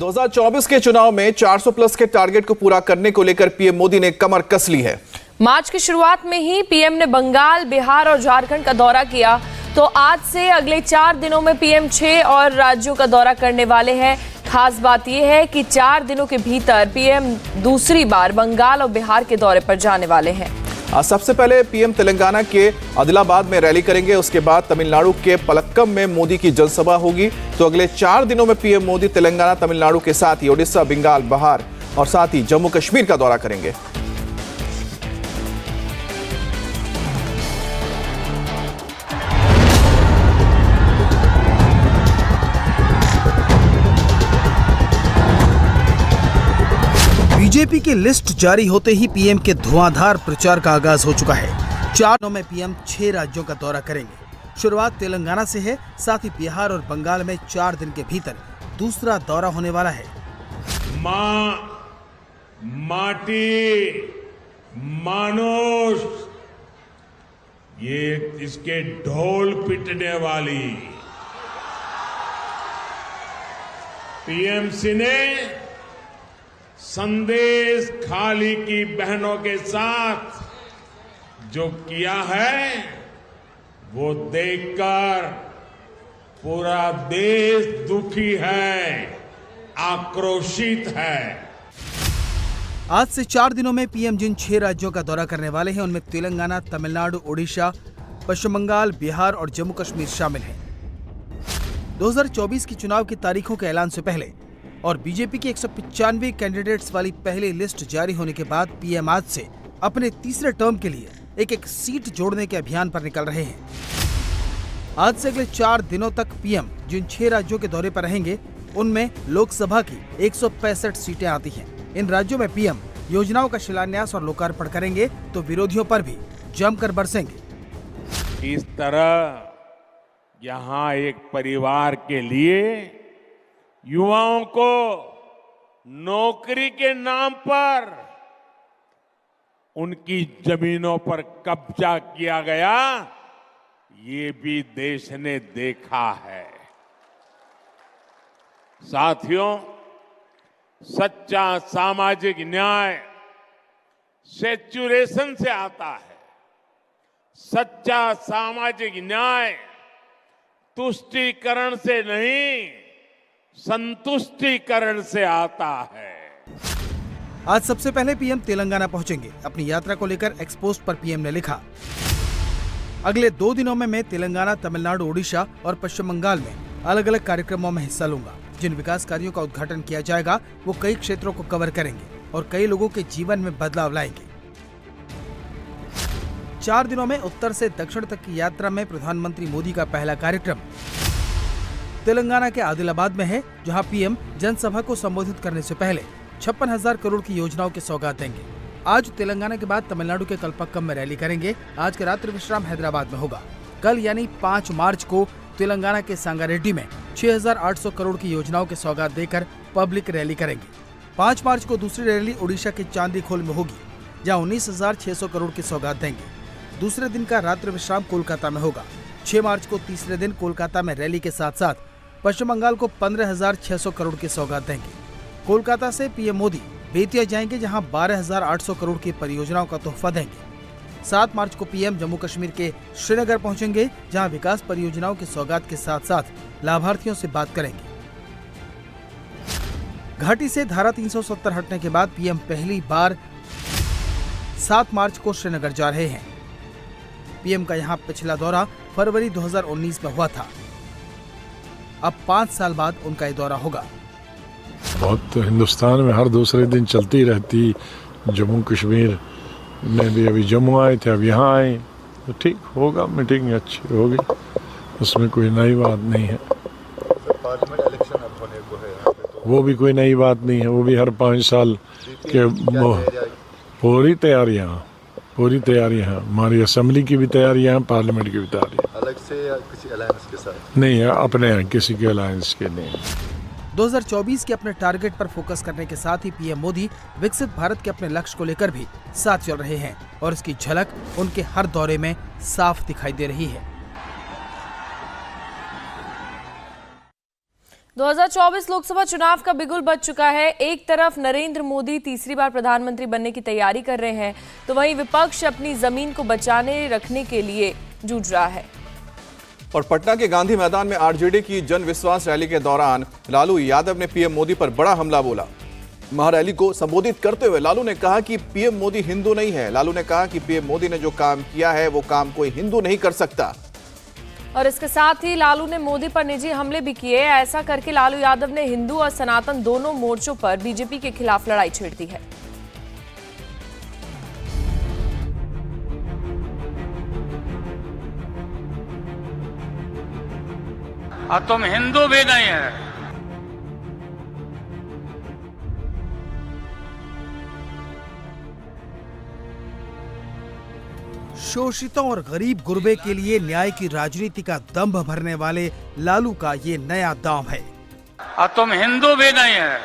2024 के चुनाव में 400 प्लस के टारगेट को पूरा करने को लेकर पीएम मोदी ने कमर कस ली है। मार्च की शुरुआत में ही पीएम ने बंगाल, बिहार और झारखंड का दौरा किया, तो आज से अगले 4 दिनों में पीएम 6 और राज्यों का दौरा करने वाले हैं। खास बात यह है कि 4 दिनों के भीतर पीएम दूसरी बार बंगाल और बिहार के दौरे पर जाने वाले हैं। आज सबसे पहले पीएम तेलंगाना के आदिलाबाद में रैली करेंगे। उसके बाद तमिलनाडु के पलक्कम में मोदी की जनसभा होगी। तो अगले 4 दिनों में पीएम मोदी तेलंगाना, तमिलनाडु के साथ ही ओडिशा, बंगाल, बिहार और साथ ही जम्मू कश्मीर का दौरा करेंगे। बीजेपी की लिस्ट जारी होते ही पीएम के धुआंधार प्रचार का आगाज हो चुका है। 4 दिनों में पीएम 6 राज्यों का दौरा करेंगे। शुरुआत तेलंगाना से है, साथ ही बिहार और बंगाल में 4 दिन के भीतर दूसरा दौरा होने वाला है। माँ, माटी, मानुष, ये इसके ढोल पिटने वाली टीएमसी ने संदेश खाली की बहनों के साथ जो किया है वो देखकर पूरा देश दुखी है, आक्रोशित है। आज से 4 दिनों में पीएम जिन 6 राज्यों का दौरा करने वाले हैं उनमें तेलंगाना, तमिलनाडु, ओडिशा, पश्चिम बंगाल, बिहार और जम्मू कश्मीर शामिल हैं। 2024 की चुनाव की तारीखों के ऐलान से पहले और बीजेपी की 195 कैंडिडेट्स वाली पहली लिस्ट जारी होने के बाद पीएम आज से अपने तीसरे टर्म के लिए एक सीट जोड़ने के अभियान पर निकल रहे हैं। आज से अगले 4 दिनों तक पीएम जिन 6 राज्यों के दौरे पर रहेंगे उनमें लोकसभा की 165 सीटें आती हैं। इन राज्यों में पीएम योजनाओं का शिलान्यास और लोकार्पण करेंगे तो विरोधियों पर भी जमकर बरसेंगे। इस तरह यहाँ एक परिवार के लिए युवाओं को नौकरी के नाम पर उनकी जमीनों पर कब्जा किया गया, ये भी देश ने देखा है। साथियों, सच्चा सामाजिक न्याय सेचुरेशन से आता है। सच्चा सामाजिक न्याय तुष्टीकरण से नहीं, संतुष्टिकरण से आता है। आज सबसे पहले पीएम तेलंगाना पहुंचेंगे। अपनी यात्रा को लेकर एक्सपोस्ट पर पीएम ने लिखा, अगले 2 दिनों में मैं तेलंगाना, तमिलनाडु, ओडिशा और पश्चिम बंगाल में अलग अलग कार्यक्रमों में हिस्सा लूंगा। जिन विकास कार्यों का उद्घाटन किया जाएगा वो कई क्षेत्रों को कवर करेंगे और कई लोगों के जीवन में बदलाव लाएंगे। 4 दिनों में उत्तर से दक्षिण तक की यात्रा में प्रधानमंत्री मोदी का पहला कार्यक्रम तेलंगाना के आदिलाबाद में है, जहां पीएम जनसभा को संबोधित करने से पहले 56,000 करोड़ की योजनाओं की सौगात देंगे। आज तेलंगाना के बाद तमिलनाडु के कल्पक्कम में रैली करेंगे। आज का रात्रि विश्राम हैदराबाद में होगा। कल यानी 5 मार्च को तेलंगाना के सांगारेड्डी में 6,800 करोड़ की योजनाओं की सौगात देकर पब्लिक रैली करेंगे। 5 मार्च को दूसरी रैली ओडिशा के चांदीखोल में होगी, जहाँ 19,600 करोड़ की सौगात देंगे। दूसरे दिन का रात्रि विश्राम कोलकाता में होगा। 6 मार्च को तीसरे दिन कोलकाता में रैली के साथ साथ पश्चिम बंगाल को 15,600 करोड़ की सौगात देंगे। कोलकाता से पीएम मोदी बेतिया जाएंगे, जहां 12,800 करोड़ की परियोजनाओं का तोहफा देंगे। 7 मार्च को पीएम जम्मू कश्मीर के श्रीनगर पहुंचेंगे, जहां विकास परियोजनाओं की सौगात के साथ साथ लाभार्थियों से बात करेंगे। घाटी से धारा 370 हटने के बाद पीएम पहली बार 7 मार्च को श्रीनगर जा रहे हैं। पीएम का यहां पिछला दौरा फरवरी 2019 में हुआ था। अब 5 साल बाद उनका ये दौरा होगा। बहुत हिंदुस्तान में हर दूसरे दिन चलती रहती। जम्मू कश्मीर में भी अभी जम्मू आए थे, अब यहाँ आए, तो ठीक होगा, मीटिंग अच्छी होगी, उसमें कोई नई बात नहीं है। पार्लियामेंट इलेक्शन अब होने को है, तो वो भी कोई नई बात नहीं है। वो भी हर 5 साल के पूरी तैयारियाँ हमारी असेंबली की भी तैयारियाँ हैं, पार्लियामेंट की भी तैयारियाँ। अलग से या किसी अलायंस के साथ नहीं है, अपने हैं, किसी के अलायंस के नहीं। 2024 के अपने टारगेट पर फोकस करने के साथ ही पीएम मोदी विकसित भारत के अपने लक्ष्य को लेकर भी साथ चल रहे हैं और इसकी झलक उनके हर दौरे में साफ दिखाई दे रही है। 2024 लोकसभा चुनाव का बिगुल बज चुका है। एक तरफ नरेंद्र मोदी तीसरी बार प्रधानमंत्री बनने की तैयारी कर रहे हैं, तो वहीं विपक्ष अपनी जमीन को बचाने रखने के लिए जूझ रहा है। और पटना के गांधी मैदान में आरजेडी की जन विश्वास रैली के दौरान लालू यादव ने पीएम मोदी पर बड़ा हमला बोला। महारैली को संबोधित करते हुए लालू ने कहा कि पीएम मोदी हिंदू नहीं है। लालू ने कहा कि पीएम मोदी ने जो काम किया है वो काम कोई हिंदू नहीं कर सकता। और इसके साथ ही लालू ने मोदी पर निजी हमले भी किए। ऐसा करके लालू यादव ने हिंदू और सनातन दोनों मोर्चों पर बीजेपी के खिलाफ लड़ाई छेड़ दी है। और तुम हिंदू भी नहीं है। शोषितों और गरीब गुरबे के लिए न्याय की राजनीति का दंभ भरने वाले लालू का ये नया दांव है। और तुम हिंदू भी नहीं है।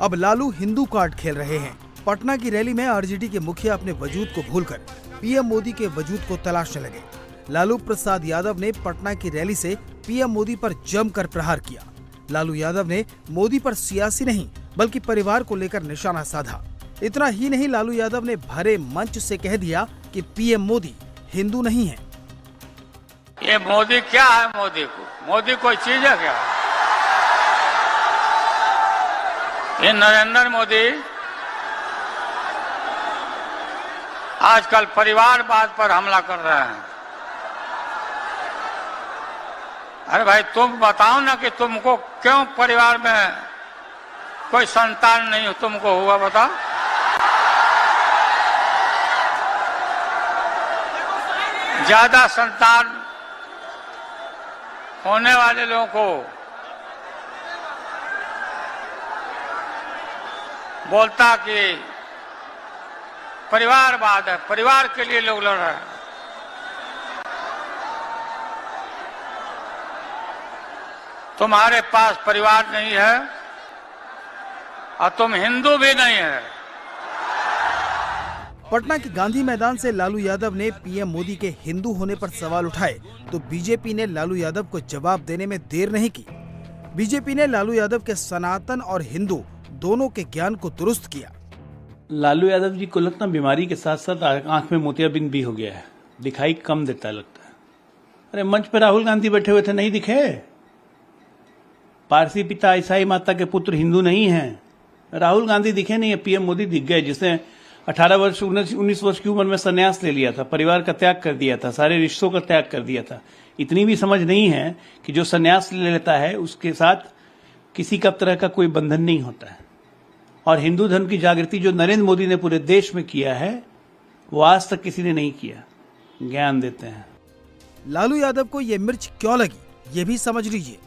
अब लालू हिंदू कार्ड खेल रहे हैं। पटना की रैली में आरजेडी के मुखिया अपने वजूद को भूलकर पीएम मोदी के वजूद को तलाशने लगे। लालू प्रसाद यादव ने पटना की रैली से पीएम मोदी पर जमकर प्रहार किया। लालू यादव ने मोदी पर सियासी नहीं बल्कि परिवार को लेकर निशाना साधा। इतना ही नहीं, लालू यादव ने भरे मंच से कह दिया कि पीएम मोदी हिंदू नहीं है। ये मोदी क्या है? मोदी कोई चीज है क्या? ये नरेंद्र मोदी आजकल परिवारवाद पर हमला कर रहे हैं। अरे भाई तुम बताओ ना कि तुमको क्यों परिवार में कोई संतान नहीं तुमको हुआ, बताओ। ज्यादा संतान होने वाले लोगों को बोलता कि परिवारवाद है, परिवार के लिए लोग लड़ रहे हैं। तुम्हारे पास परिवार नहीं है और तुम हिंदू भी नहीं है। पटना के गांधी मैदान से लालू यादव ने पीएम मोदी के हिंदू होने पर सवाल उठाए तो बीजेपी ने लालू यादव को जवाब देने में देर नहीं की। बीजेपी ने लालू यादव के सनातन और हिंदू दोनों के ज्ञान को दुरुस्त किया। लालू यादव जी को लगता बीमारी के साथ साथ आंख में मोतियाबिंद भी हो गया है, दिखाई कम देता लगता है। अरे मंच पे राहुल गांधी बैठे हुए थे, नहीं दिखे? पारसी पिता ईसाई माता के पुत्र हिंदू नहीं हैं। राहुल गांधी दिखे नहीं है, पीएम मोदी दिख गए, जिसने 18 वर्ष 19 वर्ष की उम्र में संन्यास ले लिया था, परिवार का त्याग कर दिया था, सारे रिश्तों का त्याग कर दिया था। इतनी भी समझ नहीं है कि जो संन्यास ले लेता है उसके साथ किसी का तरह का कोई बंधन नहीं होता है। और हिंदू धर्म की जागृति जो नरेंद्र मोदी ने पूरे देश में किया है वो आज तक किसी ने नहीं किया। ज्ञान देते हैं। लालू यादव को ये मिर्च क्यों लगी ये भी समझ लीजिए।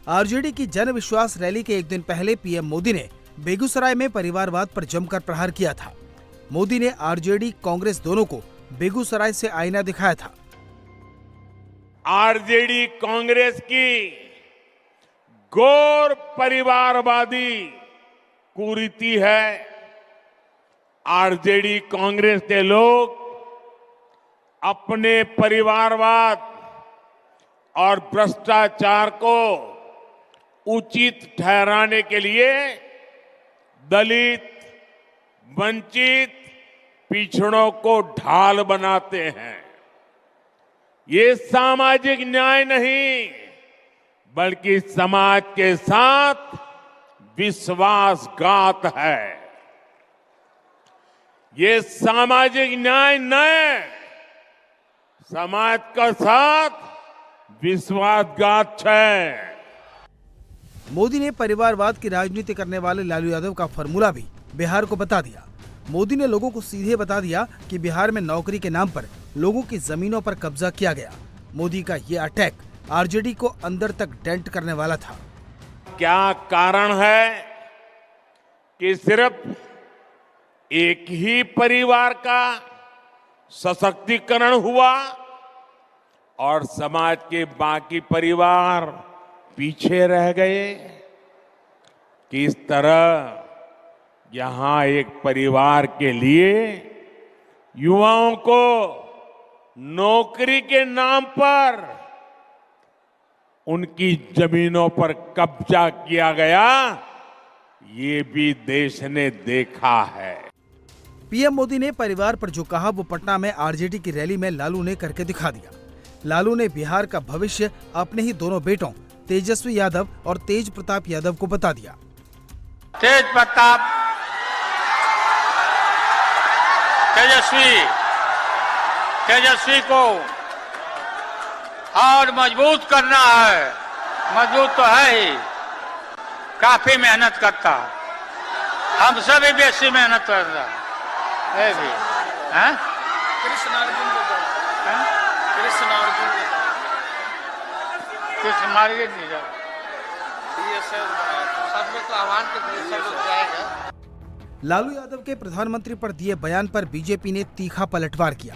आरजेडी की जन विश्वास रैली के एक दिन पहले पीएम मोदी ने बेगूसराय में परिवारवाद पर जमकर प्रहार किया था। मोदी ने आरजेडी कांग्रेस दोनों को बेगूसराय से आईना दिखाया था। आरजेडी कांग्रेस की गौर परिवारवादी कुरीति है। आरजेडी कांग्रेस के लोग अपने परिवारवाद और भ्रष्टाचार को उचित ठहराने के लिए दलित, वंचित, पिछड़ों को ढाल बनाते हैं। ये सामाजिक न्याय नहीं बल्कि समाज के साथ विश्वासघात है। ये सामाजिक न्याय न समाज का साथ विश्वासघात है। मोदी ने परिवारवाद की राजनीति करने वाले लालू यादव का फॉर्मूला भी बिहार को बता दिया। मोदी ने लोगों को सीधे बता दिया कि बिहार में नौकरी के नाम पर लोगों की जमीनों पर कब्जा किया गया। मोदी का ये अटैक आरजेडी को अंदर तक डेंट करने वाला था। क्या कारण है कि सिर्फ एक ही परिवार का सशक्तिकरण हुआ और समाज के बाकी परिवार पीछे रह गए? किस तरह यहां एक परिवार के लिए युवाओं को नौकरी के नाम पर उनकी जमीनों पर कब्जा किया गया, ये भी देश ने देखा है। पीएम मोदी ने परिवार पर जो कहा वो पटना में आरजेडी की रैली में लालू ने करके दिखा दिया। लालू ने बिहार का भविष्य अपने ही दोनों बेटों तेजस्वी यादव और तेज प्रताप यादव को बता दिया। तेजस्वी को और मजबूत करना है। मजबूत तो है ही, काफी मेहनत करता, हमसे भी बेसी मेहनत करता है भी। कृष्ण मार्केट नहीं जा, सब लोग तो आह्वान के सब लोग जाएगा। लालू यादव के प्रधानमंत्री पर दिए बयान पर बीजेपी ने तीखा पलटवार किया।